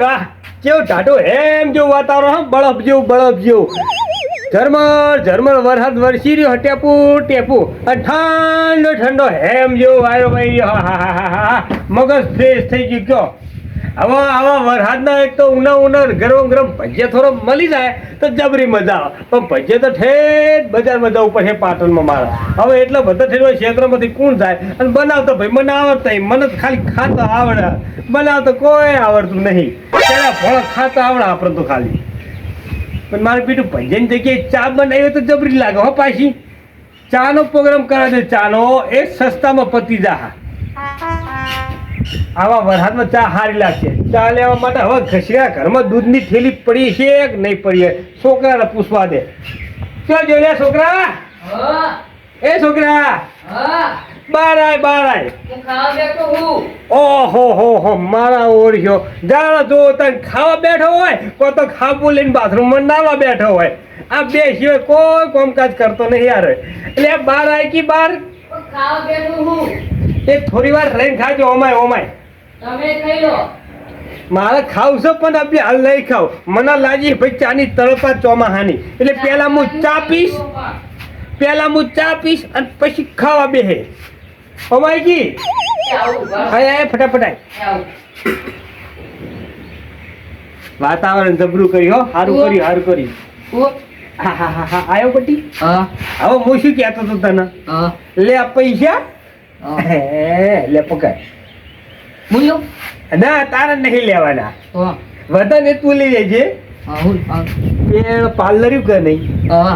વાહ કેવું ટાટું એમ જેવું વાતાવરણ બળફ જેવું ઝરમર વરસાદ વરસી રહ્યો ટેપુ અને ઠંડો ઠંડો હેમ જેવો વાયરો ભાઈ હા મગજ ફ્રેશ થઈ ગયું કયો આવા વરસાદના એક તો ઉના ગરમ ભજીયા થોડો મળી જાય તો જબરી મજા આવે પણ ભજીયા તો ઠેઠ બજારમાં જવું પડે પાટણમાં મારા હવે એટલો બધો ઠેઠ ક્ષેત્રમાંથી કોણ જાય અને બનાવતો ભાઈ મને આવડતા મને તો ખાલી ખાતા આવડે બનાવતો કોઈ આવડતું નહીં પેલા ફળ ખાતા આવડે આપણે તો ખાલી પણ મારે બીજું ભજન જગ્યાએ ચા બનાવી તો જબરી લાગે હો પાછી ચાનો પ્રોગ્રામ કરાવે છે ચાનો એ સસ્તામાં પતી જા આવા વરસાદમાં ચા સારી લાગશે ચા લેવા માટે હવે ઘસડા ઘરમાં દૂધની થેલી પડી છે કે નહીં પડી છોકરાને પૂછવા દે ક્યાં જોઈ લે છોકરા એ છોકરા બાર આય ઓહો મારા ઓળખ્યો જાણો જો તને ખાવા બેઠો હોય કોઈ તો ખાવું લઈને બાથરૂમમાં નાવા બેઠો હોય આ બે સિવાય કોઈ કામકાજ કરતો નહીં યાર એટલે બાર આય કે બાર ખાવા બેઠો હું એ થોડી વાર રહીને ખાજો ઓમાય તમે ખાઈ લો મારે ખાવું છે પણ અભી હાલ નહીં ખાવ મને લાગી ભાઈ ચાની તળપા ચોમાહાની એટલે પેલા હું ચા પીશ અને પછી ખાવા બેહે ઓમાય કી આય ફટાફટ વાતાવરણ જબરું કર્યું હો સારું કર્યું હા આયો પટી હવે હું શું કહેતો હતો તને લે પૈસા લે પકડ મૂલ્યો ના તારે નહીં લેવાના વધારે તું લઈ લેજે પાર્લર કે નહીં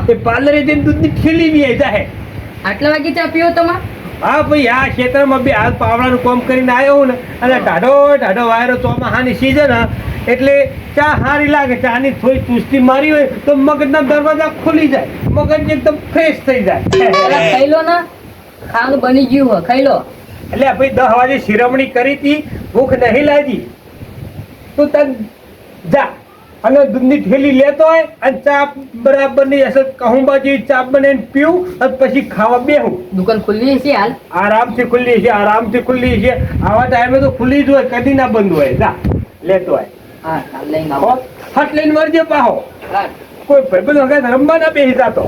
એ પાર્લરે જઈને દૂધની થેલી બી જાય આટલા વાગે ચા પીવો તમારે હા ભાઈ આ ક્ષેત્રમાં બી હાલ પાવડાનું કામ કરીને આવ્યો હું ને અને ઢાઢો વાયરો ચોમાસાની સિઝન એટલે ચા સારી લાગે ચાની થોડી ચુસ્તી મારી હોય તો મગજના દરવાજા ખુલી જાય મગજ એકદમ ફ્રેશ થઈ જાય ખાઈ લો ને ખાવાનું બની ગયું હોય ખાઈ લો એટલે ભાઈ 10 વાગે શિરમણી કરી હતી ભૂખ નહીં લાગી તું તન જા અને દૂધની થેલી લેતો હોય અને ચા બરાબરની અસર કહુંબા જેવી ચા બનાવીને પીવું અને પછી ખાવા બેહું દુકાન ખુલ્લી છે હાલ આરામથી ખુલ્લી છે આવા ટાઈમે તો ખુલ્લી જ હોય કદી ના બંધ હોય જા લેતો હોય હા લઈને આવો હટ લઈને વળજે પાહો કોઈ ભાઈબંધ વગર રમવા ના બેસી જાતો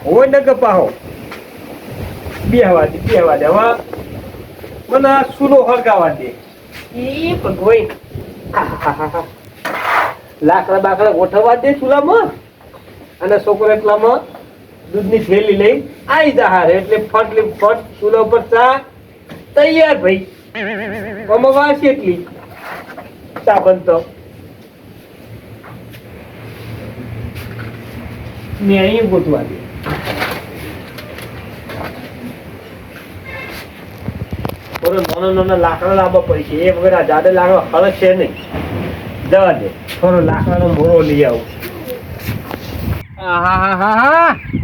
હોય ન કે પાહો બેહવા દે હવે મને આ સૂરો હળગાવા દે એ ભગવાઈ લાકડા બાકડા ગોઠવવા દે ચૂલામાં અને છોકરો એટલામાં દૂધની થેલી લઈ આવી જા હારે એટલે ફટ ચૂલા ઉપર ચા તૈયાર ભાઈ કમવા છે એટલી ચા બનતો મેં અહીં ગોતવા દે નાના લાકડા લાવવા પડશે એ વગર આ જાડે લાકડા હળક છે નહીં જવા દે થોડો લાકડાનો મોરો લઈ આવું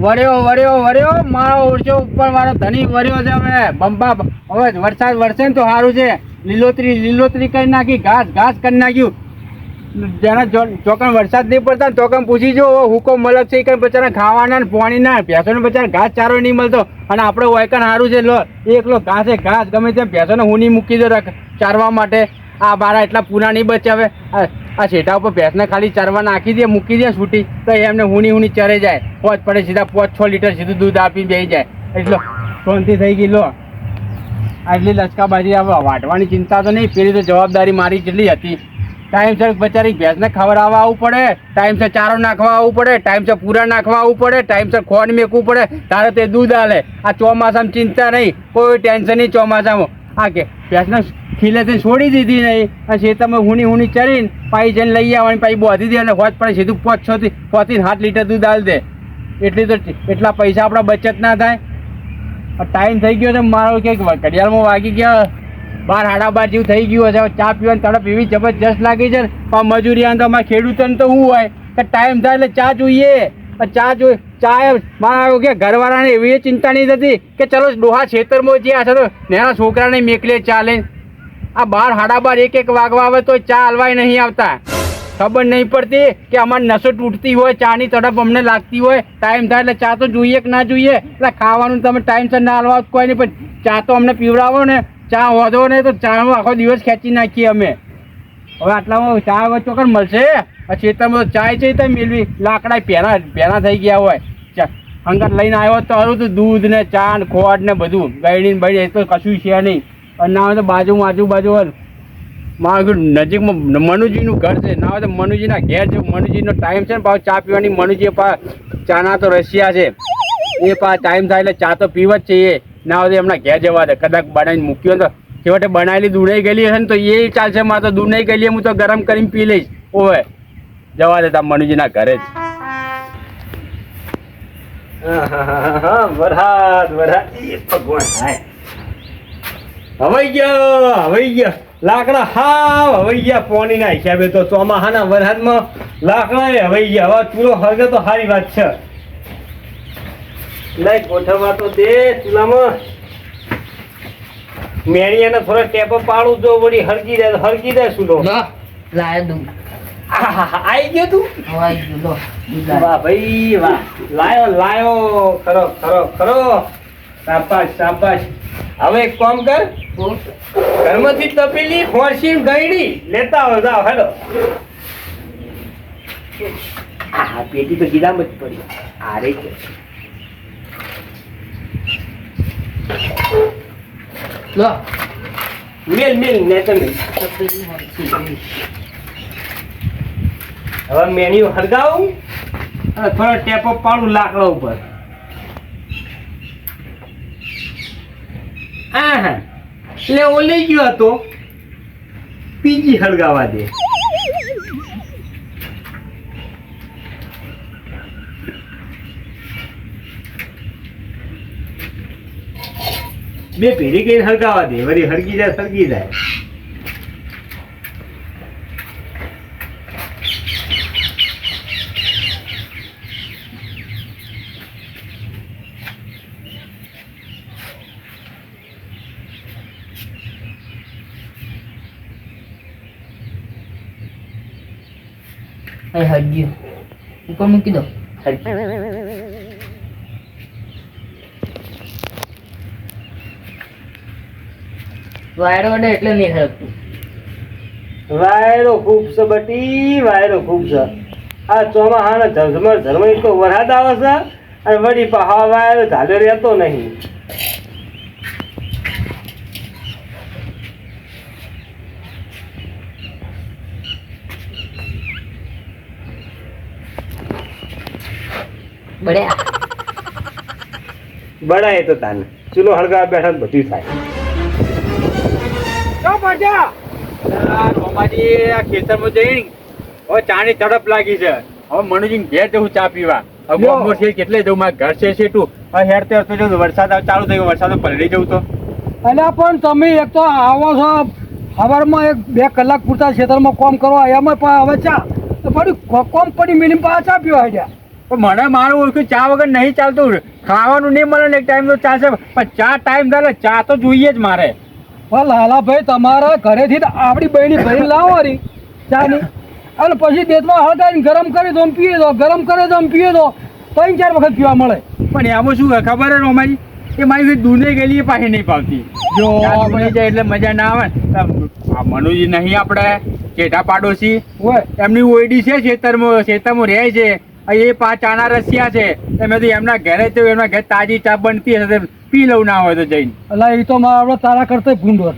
વર્યો મારો ઓરછો ઉપર મારો ધણી વર્યો છે હવે બંબા હવે વરસાદ વરસે ને તો સારું છે લીલોતરી કરી નાખી ઘાસ કરી નાખ્યું જેના ચોકન વરસાદ નહીં પડતા ચોકન પૂછી જો હુકો મલક છે કે બચારા ખાવાના ને પાણીના ભેંસોને બચારા ઘાસ ચારો નહીં મળતો અને આપણે વાયકન સારું છે લો એકલો ઘાસ ગમે ત્યાં ભેંસોને હુની મૂકી દો ચારવા માટે આ બારા એટલા પૂરા નહીં બચાવે આ શેઠા ઉપર ભેંસને ખાલી ચારવા નાખી દે મૂકી દે છૂટી તો એમને હુની ચરે જાય પોચ પડે સીધા 5-6 લીટર સીધું દૂધ આપી બેસી જાય એટલો શાંતિ થઈ ગઈ લો આટલી લચકાબાજી વાટવાની ચિંતા તો નહીં પેલી તો જવાબદારી મારી કેટલી હતી ટાઈમસર બચારી ભેંસને ખવડાવવા આવવું પડે ટાઈમસર ચારો નાખવા આવવું પડે ટાઈમસર પૂરા નાખવા આવવું પડે ટાઈમસર ખોળ મેકવું પડે તારે તે દૂધ આલે આ ચોમાસામાં ચિંતા નહીં કોઈ ટેન્શન નહીં ચોમાસામાં આ કે ભેંસને ખીલેથી છોડી દીધી નહીં અને શેતામાં હુની ચરીને પાઈ જઈને લઈ આવવાની પાઈ બોધી દે અને હોજ પડે સીધું 5-6 થી 7 લીટર દૂધ આલ દે એટલા પૈસા આપણા બચત ના થાય ટાઈમ થઈ ગયો છે મારો કે ઘડિયાળમાં વાગી ગયા 12-12 જેવું થઈ ગયું હશે ચા પીવાની તડપ એવી જબરજસ્ત લાગી છે પણ મજૂરી આને તો અમારા ખેડૂતોને તો શું હોય કે ટાઈમ થાય એટલે ચા જોઈએ મારા કે ઘરવાળાને એવી ચિંતા નહીં થતી કે ચલો ડોહા ખેતરમાં જે છે તો નાના છોકરાને મેકલે ચા લઈને આ 12-12 1 વાગવા આવે તો ચા હલવાય નહીં આવતા ખબર નહીં પડતી કે અમારી નસો તૂટતી હોય ચાની તડપ અમને લાગતી હોય ટાઈમ થાય એટલે ચા તો જોઈએ કે ના જોઈએ એટલે ખાવાનું તમે ટાઈમસર ના હલવા કોઈ નહીં પણ ચા તો અમને પીવડાવો ને ચા વધો ને તો ચાનો આખો દિવસ ખેંચી નાખીએ અમે હવે આટલામાં ચા હવે ચોકન મળશે આ ખેતરમાં તો ચાય છે ત્યાં મેળવી લાકડા ભેના થઈ ગયા હોય હંગાત લઈને આવ્યો તો સારું તો દૂધ ને ચા ને ખોટ ને બધું ગયડી ને બળી એ તો કશું છે નહીં અને ના હોય તો આજુબાજુ હોય મારું નજીકમાં મનુજીનું ઘર છે ના હોય તો મનુજીના ઘેર છે મનુજીનો ટાઈમ છે ને પાછો ચા પીવાની મનુજી ચાના તો રશિયા છે એ ટાઈમ થાય એટલે ચા તો પીવા જ છે એ ના હોય તો એમના ઘેર જવા દે કદાચ બનાવીને મૂક્યો તો છેવટે બનાવેલી દૂધાઈ ગયેલી હશે ને તો એ ચાલશે મારે તો દૂધ નહીં ગયેલી હું તો ગરમ કરીને પી લઈશ ઓવે જવા દેતા મનુજીના ઘરે જ વરસાદ એ ભગવાન હાય હવાઈ ગયા લાકડા હાવ હવાઈ ગયા પોણીના હિસાબે તો ચોમાસાના વરસાદમાં લાકડા હવાઈ ગયા હવે ચૂલો હળગે તો સારી વાત છે લઈ ગોઠવવા તો દે ચૂલામાં મેળીયાને થોડા ટેપો પાડું જો વળી હળગી જાય ચૂલો લાય દઉં આઈ ગયો તું હવાઈ ગયું લો દૂધ લાય. વાહ ભાઈ વાહ લાયો ખરો શાબાશ હવે એક કામ કર બોલ. ઘરમાંથી તપેલી ખોરશી ગયડી લેતા આવો જાઓ હેલો આ પેટી તો ગીરામાં જ પડી આ રે છે લો મેલ ને તમે તપેલી હોય. હવે મેન્યુ હળગાવું અને થોડો ટેપો પાડું લાકડા ઉપર હા એટલે ઓલે ગયો હતો પીજી હળગાવા દે બે પેઢી કઈ હળગાવા દે વળી હળગી જાય સળગી જાય હડ્યું ઉપર મૂકી દો. વાયરો વડે એટલે નહીં હરકતું. વાયરો ખૂબ છે બટી વાયરો ખૂબ છે આ ચોમાહાના ઝરમર તો વરસાદ આવે છે અને વળી પા વાયરો ઝાલ્યો રહેતો નહીં બળાય તો તાને ચૂલો હળગાવા બેઠા તો બધું થાય આ ખેતરમાં જઈ હવે ચાની તડપ લાગી છે હવે મનુજી ઘેર જવું ચા પીવા હવે ગોમો છે કેટલે જવું મારા ઘર છે શેઠું હવે હેર તે વરસાદ ચાલુ થયો વરસાદ પલળી જવું તો એટલે પણ તમે એક તો આવો છો સવારમાં 1-2 કલાક પૂરતા ખેતરમાં કામ કરવા એમાં પણ હવે ચા પડી કોમ પડી મિનિમ પાછા ચા પીવા ગયા પણ મને મારું ઓળખ્યું ચા વગર નહીં ચાલતું ખાવાનું નહીં મળે ને એક ટાઈમ તો ચાલશે પણ ચા ટાઈમ થાય ચા તો જોઈએ જ મારે પણ લાલાભાઈ તમારા ઘરેથી તો આપણી બહેની ભરી લાવવાની ચાની અને પછી દેશમાં હળગાવીને ગરમ કરી દો પીએ દો ગરમ કરે તો પીએ દો 3-4 વખત પીવા મળે પણ એમાં શું ખબર હે રોમાજી એ મારી દૂધે ગયેલી એ પાછી નહીં પાવતી જો બની જાય એટલે મજા ના આવે આ મનુજી નહીં આપણે ચેઠા પાડોશી હોય એમની ઓયડી છે ખેતરમાં રહે છે એ ચાના રસિયા છે મેં તો એમના ઘરે તો એમના ઘરે તાજી ચા બનતી હશે પી લઉં ના હોય તો જઈને એટલે એ તો મારા તારા કરતા ભૂંડો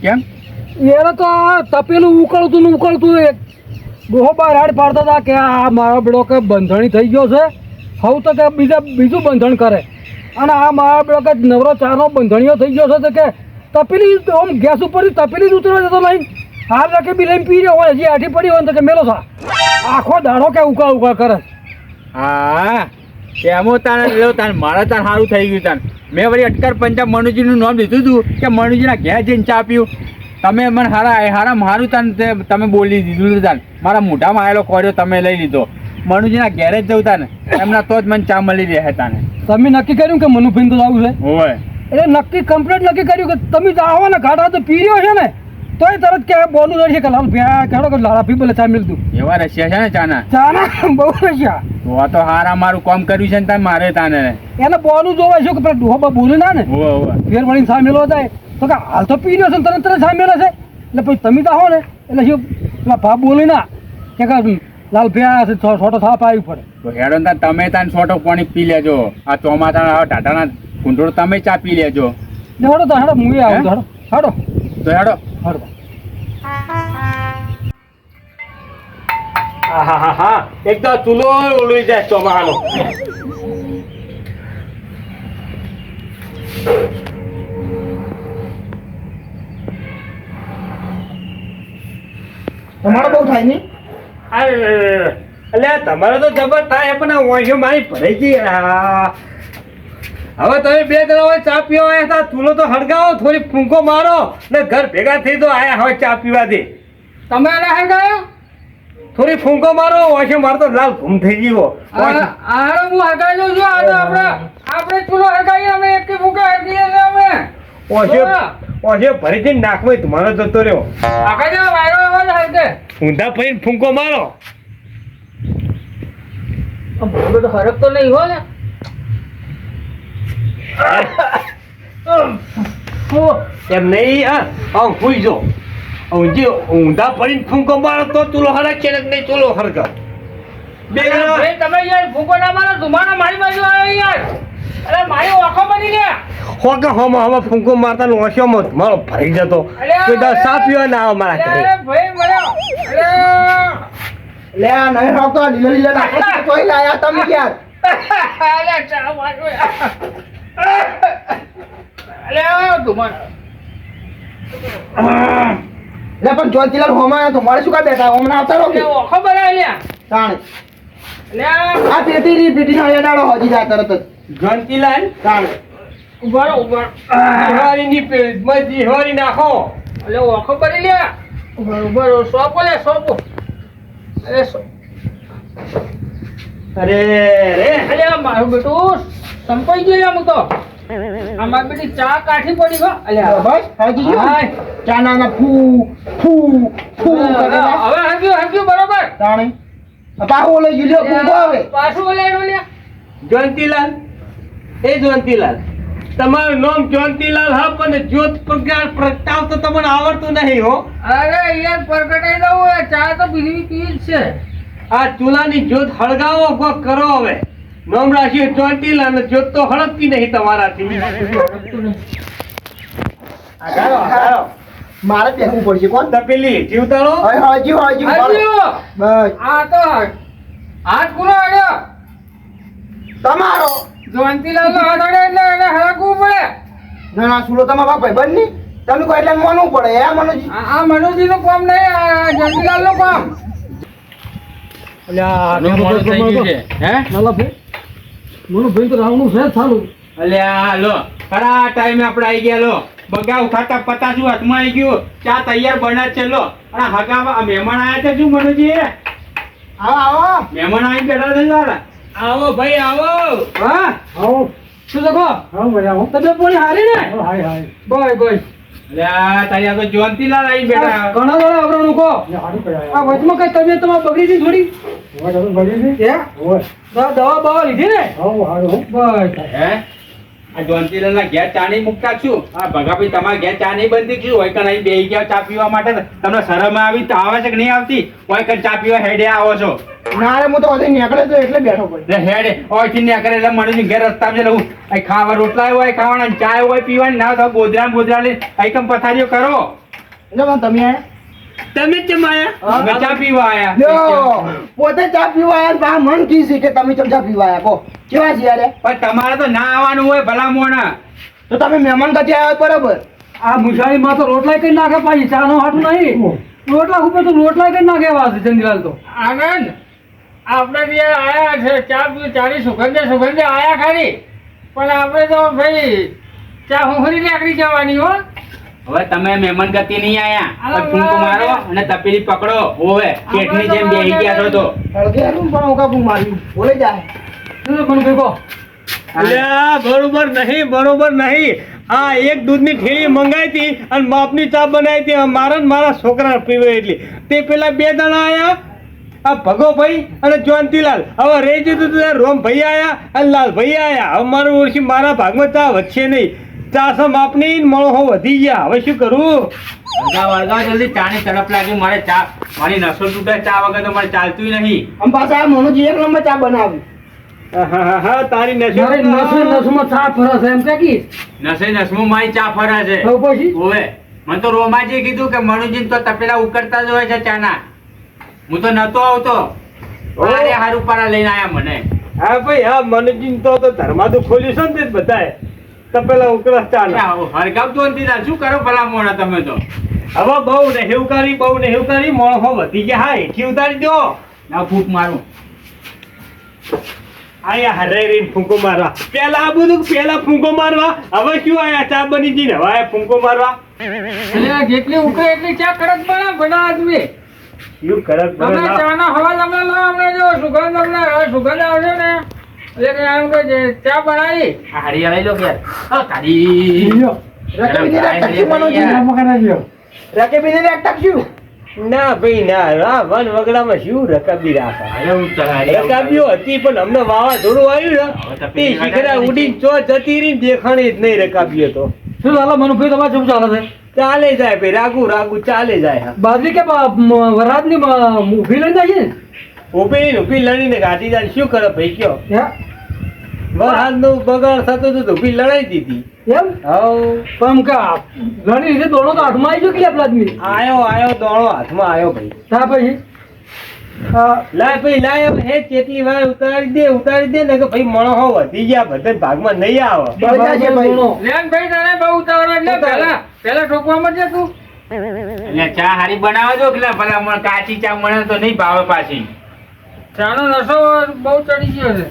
કેમ એને તો આ તપેલું ઉકળતું ડોહો બહાર હાડ પાડતા હતા કે આ મારો બેડો કે બંધણી થઈ ગયો છે હવે તો કે બીજું બંધણ કરે અને આ મારા બેડો કે નવરો ચાનો બંધણીઓ થઈ ગયો છે તો કે તપેલી આમ ગેસ ઉપર તપેલી જ ઉતરવા જતો નહીં હાલ રાખે બી લઈને પી રહ્યો હોય હજી આઠી પડી હોય તો કે મેલો થા આખો દાડો કે ઉકા કરે હા એમાં તારે લેવો તારે મારા તાર સારું થઈ ગયું તાર મેં વળી અટકર પંચાબ મનુજીનું નામ લીધું હતું કે મનુજીના ઘેર જઈને ચા પીવું તમે મને હારા મારું તાન તમે બોલી દીધું તાન મારા મોઢામાં આવેલો ખોર્યો તમે લઈ લીધો મનુજીના ઘેરે જ જવું તાને એમના તો જ મને ચા મળી રહે તાને તમે નક્કી કર્યું કે મનુભાઈ તો આવું છે હોય એટલે નક્કી કમ્પ્લીટ નક્કી કર્યું કે તમે આવો ને ગાડા તો પી રહ્યો છે ને તોય તરત કે બોલું છે કે લાલ ભ્યા કાઢો કે લાલા પી બોલે ચા મિલતું એવા રશિયા છે ને ચાના ચાના બહુ રસ્યા તો આ તો હારા મારું કામ કર્યું છે ને તાન મારે તાને એને બોલું જોવાય છે કે પેલા ડોહા બોલે ના ને હોવે હોવે ફેર વળીને સામેલો થાય તો કે હાલ તો પી રહ્યો છે ને તરત સામેલો છે એટલે પછી તમે તો આવો ને એટલે શું પેલા ભા બોલે ના કે લાલ ભૈયા છે છોટો થાપ આવી પડે તો હેડો ને તાર તમે તાન સોટો પાણી પી લેજો આ ચોમાસાના ટાટાના કુંડોળ તમે ચા પી લેજો ને હેડો તો હેડો મુએ આવું તો હેડો તો હેડો હેડો આહાહાહા. એક તો ચૂલો ઉલવી જાય ચોમાહાનો. તમારે બહુ થાય ને અલ્યા તમારે તો જબર થાય પણ આ વાંસો મારી ભરાઈ ગઈ. હવે તમે બે જણા હોય ચા પીવા આવ્યા હતા, ચૂલો તો હળગાવો, થોડી ફૂંકો મારો ને ઘર ભેગા થઈ તો આયા હવે ચા પીવા દે. તમે એને હરગાયો થોડી ફૂંકો મારો, વાંસો મારો તો લાલ ઘૂમ થઈ ગયો. આરો હું હરગાઈ દઉં છું. આ તો આપણે ચૂલો હરગાઈએ અમે એક ભૂકા હરગીએ છે અમે વાંસો ભરી જઈને નાખવાય તમારો જતો રહ્યો. આખા જેવા વાયરો આવે છે હરગે ઊંધા ફરીને ફૂંકો મારો. તો હરક તો નહીં હો ને એમ નહીં. હા હુઈ જો ઊંધા પડીને ફૂંકો મારો તો ચૂલો હરક છે ને નહીં ચૂલો હરક. બે જણા ભાઈ તમે યાર ભૂકો ના મારો ધુમાડો મારી બાજુ આવ્યો યાર. અરે મારી ઓખો બની ગયા. હોકે હોમાં ફૂંકો મારતા ઓછોમાં મારો ભરી જતો. કોઈ દાડો ચા પીવા ના આવે મારા ઘરે. અરે ભાઈ મળ્યો. લે આ નહીં આવતો લીલા લીલા નાખો તોય લાયા તમે યાર અરે ચા મારો અરે ધુમાડો લે પણ જોતીલાલ હોમાં તો મારે શું કા બેઠા હોમના આવતા રહો કે ઓખો બનાવી લ્યા. તાણે લે આ તેતીરી પીટી ના ડાળો હજી જાય તરત જ જયંતીલાલ તાણે ઉભા ઉભા દિવાળીની દિવાળી નાખો. અલે ઓખો કરી લ્યા. ઉભા સોપો લે સોપો. અરે અરે રે અલે મારું બેટું સંપાઈ ગયો હું તો. અમાર બેટી ચા કાઠી પડી ગયો. અલે બસ હજી ગયો હાય. ચાનાના ફૂ ફૂ ફૂ કરે ને. હવે હરગ્યું બરોબર. તાણે પાહો લઈ ગયો કુંભો આવે પાછું બોલાય લ્યા. જયંતીલાલ એ જયંતીલાલ તમારું નામ જયંતીલાલ હા પણ જ્યોત પ્રગટાવ તો તમને આવડતું નહીં હો. અરે યાર પ્રગટાઈ દઉં ચા તો બીજી પી જ છે. આ ચૂલાની જ્યોત હળગાવો કોક કરો. હવે નામ રાખ્યું જયંતીલાલ ને જ્યોત તો હળગતી નહીં તમારાથી. મારે બેસવું પડશે કોણ તપેલી જીવતાળો હવે હજી હજી હરગ્યું. બસ આ તો હાથ કુનો આડ્યો. તમારો જયંતીલાલ નો હાથ આડ્યો એટલે એને હરકવું પડે. ના ના સુલો તમારા ભાઈ બંધ ની તમે કોઈ એટલે માનવું પડે એ મનોજી આ મનુજી નું કામ નહીં, આ જયંતીલાલ નું કામ. અલ્યા મોડું થઈ ગયું છે હે લાલા ભાઈ મને ભાઈ તો રાવણું છે ચાલુ અલ્યા લો ખરા ટાઈમે આપણે આવી ગયા લો બગાવ ખાતા પતાસું હાથમાં આવી ગયું ચા તૈયાર બને છે લો અને હગાવા આ મહેમાન આયા છે શું મનુજી આવો આવો મહેમાન આવી બેઠા છે સારા આવો ભાઈ આવો. હા આવો શું લખો? હા ભાઈ આવો તબિયત પાણી હારી ને? હાય હાય બાય બાય. અલ્યા તારી તો જયંતીલાલ આવી બેઠા ઘણા ઘણા આવરણ કો. હારું કર્યા આ વચમાં કઈ તબિયત તમારી બગડી હતી થોડી? હવે તમે બળી છે હે? દવા બવા લીધી ને? આવો હારું બસ. હે આ જયંતીલાલ ના ઘેર ચા નહીં મૂકતા છું આ ભગાભાઈ તમારા ઘેર ચા નહીં બનતી છું હોય કણ અહીં બેહી ગયા ચા પીવા માટે તમને શરમ આવી તો આવે છે કે નહીં આવતી હોય કણ ચા પીવા હેડે આવો છો ના રે હું તો વધે નીકળે તો એટલે બેઠો પડે એટલે હેડે ઓયથી ને કરે એટલે મને ઘેર રસ્તામાં છે લઉં અહીં ખાવા રોટલા હોય ખાવાના ચા હોય પીવાની ના તો બોધરા ને બોધરા લઈ અહીં કમ પથારીઓ કરો એટલે પણ તમે આયા તમે કેમ આયા? અમે ચા પીવા આયા લ્યો પોતે ચા પીવા આયા બા મન કી છે કે તમે ચમ ચા પીવા આયા કો કેવા છે યાર પણ તમારે તો ના આવવાનું હોય ભલા મોણા તો તમે મહેમાન કથી આવ્યા બરાબર આ મુસાળી માં તો રોટલા કઈ નાખે પાછી ચા નો હાટું નહીં રોટલા ઉપર તો રોટલા કઈ નાખે વાત ચંદીલાલ તો આનંદ આપણે ત્યાં આયા છે ચા પી ચારી સુગંધે આયા ખરી પણ આપણે તો ભાઈ ચા હુંહરી નાખી જવાની હો. હવે તમે મહેમાન ગતિ નહીં આયા ફૂંકો મારો અને તપેલી પકડો હોવે કેટની જેમ બેહી ગયા છો તો હળગે હારું પણ ઓકા માર્યું બોલે જાય શું પણ ભેગો અલ્યા બરોબર નહીં. આ એક દૂધની થેલી મંગાવી હતી અને માપની ચા બનાવી હતી મારા ને મારા છોકરા પીવે એટલી તે પેલા બે દાણા આયા આ ભગોભાઈ અને જયંતીલાલ. હવે રહી જતું રોમ ભાઈ આયા અને લાલ ભાઈ આયા. હવે મારું ઓળખી મારા ભાગમાં ચા વધશે નહીં. ચારસો માપની મોણો વધી ગયા હવે શું કરું વળગાવ જલ્દી ચાની તડપ લાગી મારે ચા મારી નસો તૂટે ચા વગર તો મારે ચાલતું નહીં આમ પાછા આ મનુજી એક નંબર ચા બનાવી હા તારી નસો મારે નસે નસમાં ચા ફરે છે એમ કે કી નસે નસમું મારી ચા ફરે છે તો પછી ઓવે મને તો રોમાજી કીધું કે મનુજી તો તપેલા ઉકળતા જ હોય છે ચાના હું તો નતો આવતો અરે હારું પારા લઈને આયા મને હા ભાઈ હા મનજીન તો ધર્માદુ ખોલ્યું છે ને તે બધાએ તો પેલા ઉકળા ચાલ હરગાવતો નથી ના શું કરો ભલા મોણા તમે તો હવે બહુ નેહું કરી મોણો વધી ગયા હા એથી ઉતારી દો ના ફૂક મારું આયા હરે રીન ફૂંકો મારવા પેલા આ બધું પેલા ફૂંકો મારવા હવે શું આયા ચા બની જઈને હવે આયા ફૂંકો મારવા એટલે જેટલી ઉકળે એટલી ચા કડક બને બધા આદમી શું કરત તમે ચાનો હવા તમે લો અમને જો સુગંધ અમને સુગંધ આવશે ને એટલે કે આમ કે ચા બનાવી હારી આવી લો યાર ઓ તારી લ્યો રકેબીને એક ટકશું મનુજી આમાં કરા લ્યો રકેબીને એક ટકશું ના ભાઈ ના આ વન વગડામાં શું રકાબી રાખે અરે હું તારી રકાબીઓ હતી પણ અમને વાવાઝોડું આવ્યું ને તે શીખરા ઉડી ચો જતી રહી દેખાણી જ નહીં રકાબીઓ તો શું ચાલે મનુભાઈ તમારે શું ચાલે છે ચાલે જાય ભાઈ રાગુ ચાલે જાય હા બાજરી કે વરાદની ઊભી લઈને જઈએ ને ઉભી લડીને ગાડી જાય શું કરે ભાઈ કયો હે? વરસાદ નું બગાડ થતું હતું તો ઉભી લડાઈ દીધી એમ હવ પણ કે ઘણી રીતે દોડો તો હાથમાં આવી ગયો કે આપલા આદમી આયો દોણો હાથમાં આયો ભાઈ તા પછી લાય ભાઈ લાય હવે હે કેટલી વાર ઉતારી દે ને કે ભાઈ મણો વધી ગયા બધા ભાગમાં નહીં આવે બળજા છે ભાઈ લેન ભાઈ તને બહુ ઉતાવળ એટલે પહેલા ઠોકવામાં જ તું એટલે ચા હારી બનાવો છો એટલે ભલા મને કાચી ચા મને તો નહીં ભાવે પાછી ચાનો નશો બહુ ચડી ગયો છે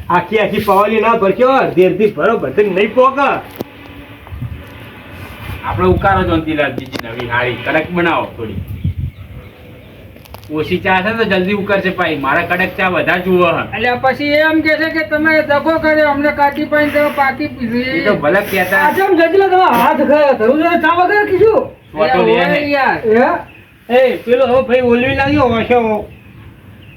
આખી પવાલી ના ભરશો અડધી ભરો બધે નહીં પોકા આપણે ઉકારો જોનતી લાગજી નવી હારી કડક બનાવો થોડી ઓછી ચા છે તો જલ્દી ઉકળશે ભાઈ મારા કડક ચા વધારે જુઓ એટલે પછી એમ કે છે કે તમે દગો કર્યો અમને કાચી પાણી તમે પાકી એ તો પીધી ભલે કહેતા આજે આમ જજલા તમે હાથ ખાયા ધરું છે ચા વગર કીધું ફોટો લે ને. યાર હે એ પેલો હવે ભાઈ ઓલવી લાગ્યો વાંચો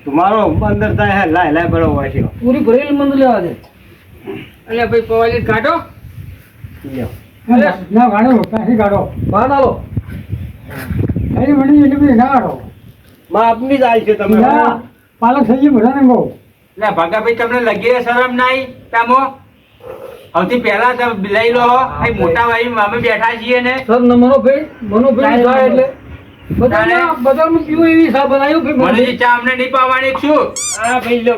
તમારો અંદર થાય હે લાય બરો વાંચ્યો પૂરી ભરેલી મંદ લેવા દે એટલે ભાઈ પવાલી કાઢો ના ગાડો કાશી ગાડો બહાર આવો એની મણી એટલે બધી ના ગાડો માં આપની જ આવી છે તમે ના પાલક સજી બધા ને કહો એટલે ભગાભાઈ તમને લગી શરમ નહીં તામો સૌથી પહેલા તમે લઈ લો અહીં મોટા ભાઈ અમે બેઠા છીએ ને સર મનોભાઈ થાય એટલે બજારમાં પીવું એવી સા બનાવ્યું ભાઈ મને ચા અમને નહીં પાવાની શું આ ભાઈ લો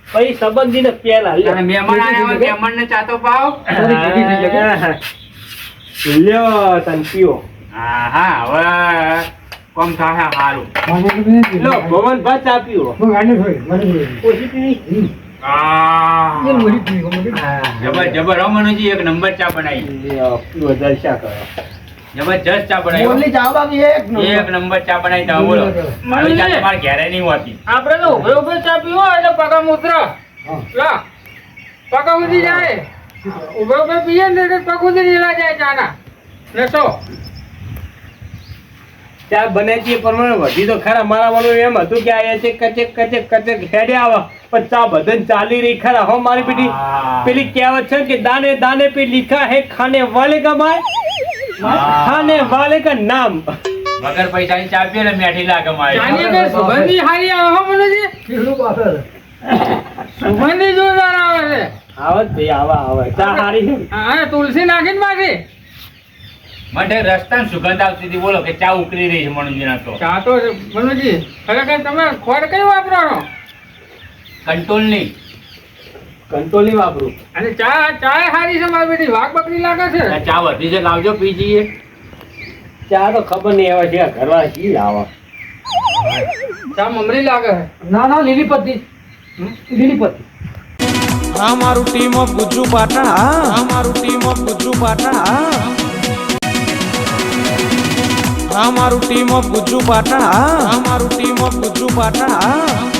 ભાઈ સંબંધીને પેલા અને મહેમાન આવ્યા હોય મહેમાન ને ચા તો પાવ લ્યો તનપીઓ હા હા હવે કોમ થાય સારું લો ભવન ભાત ચા પીવો ઓછી પીવી જબર જબર હો મનુજી એક નંબર ચા બનાવી લ્યો વધારે શા કરો જબરજસ્ત ચા બનાવી મોરલી ચા બાકી એક એક નંબર ચા બનાવી તમે બોલો આવી ચા તમારે ઘેરે નહીં હોતી આપણે તો ઉભે ઉભે ચા પીવો એટલે પગા મુત્ર લા પગા ઉધી જાય ઉભે ઉભે પીએ ને એટલે પગ ઉધી નીલા જાય ચાના નશો ચા બનાવી પ્રમાણે વધી તો ખરા મારા મનમાં એમ હતું કે આ કચેક હેડે આવે પણ ચા બધાને ચાલી રહી ખરા હો મારી બેટી પેલી કહેવત છે કે દાને દાને पे लिखा है खाने वाले का माल खाने वाले का नाम વગર પૈસાની ચા પીએ ને મેઠી લાગે ચાની મારી કે સુગંધી હારી આવે હો મનુજી સુગંધી જોરદાર આવે છે આવત ભાઈ આવે ચા હારી છે હા તુલસી નાખીને મારી મને રસ્તામાં સુગંધ આવતી હતી બોલો કે ચા ઉકળી રહી છે મનુજીના તો ચા તો મનુજી ખરેખર તમે ખોટ કઈ વાપરવાનો કંટ્રોલની કંટ્રોલી વાપરું અને ચા હારી છે મારી બેટી વાઘ બકરી લાગે છે ચા વધી છે લાવજો પી જઈએ ચા તો ખબર નહીં આવે છે ઘરવા શી આવે ચા મમરી લાગે છે ના લીલી પત્તી આ મારું ટીમ ઓફ ગુજ્જુ પાટણ આ મારું ટીમ ઓફ ગુજ્જુ પાટણ આ મારું ટીમ ઓફ ગુજ્જુ પાટણ આ મારું ટીમ ઓફ ગુજ્જુ પાટણ